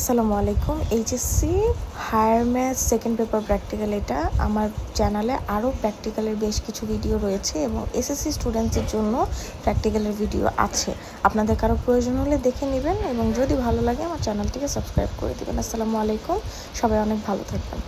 আসসালামু আলাইকুম। HSC higher math second paper practical, এটা আমার চ্যানেলে আরও প্র্যাকটিক্যালের বেশ কিছু ভিডিও রয়েছে এবং এসএসসি স্টুডেন্টসদের জন্য প্র্যাকটিক্যালের ভিডিও আছে। আপনাদের কারো প্রয়োজন হলে দেখে নেবেন এবং যদি ভালো লাগে আমার চ্যানেলটিকে সাবস্ক্রাইব করে দেবেন। আসসালামু আলাইকুম, সবাই অনেক ভালো থাকবেন।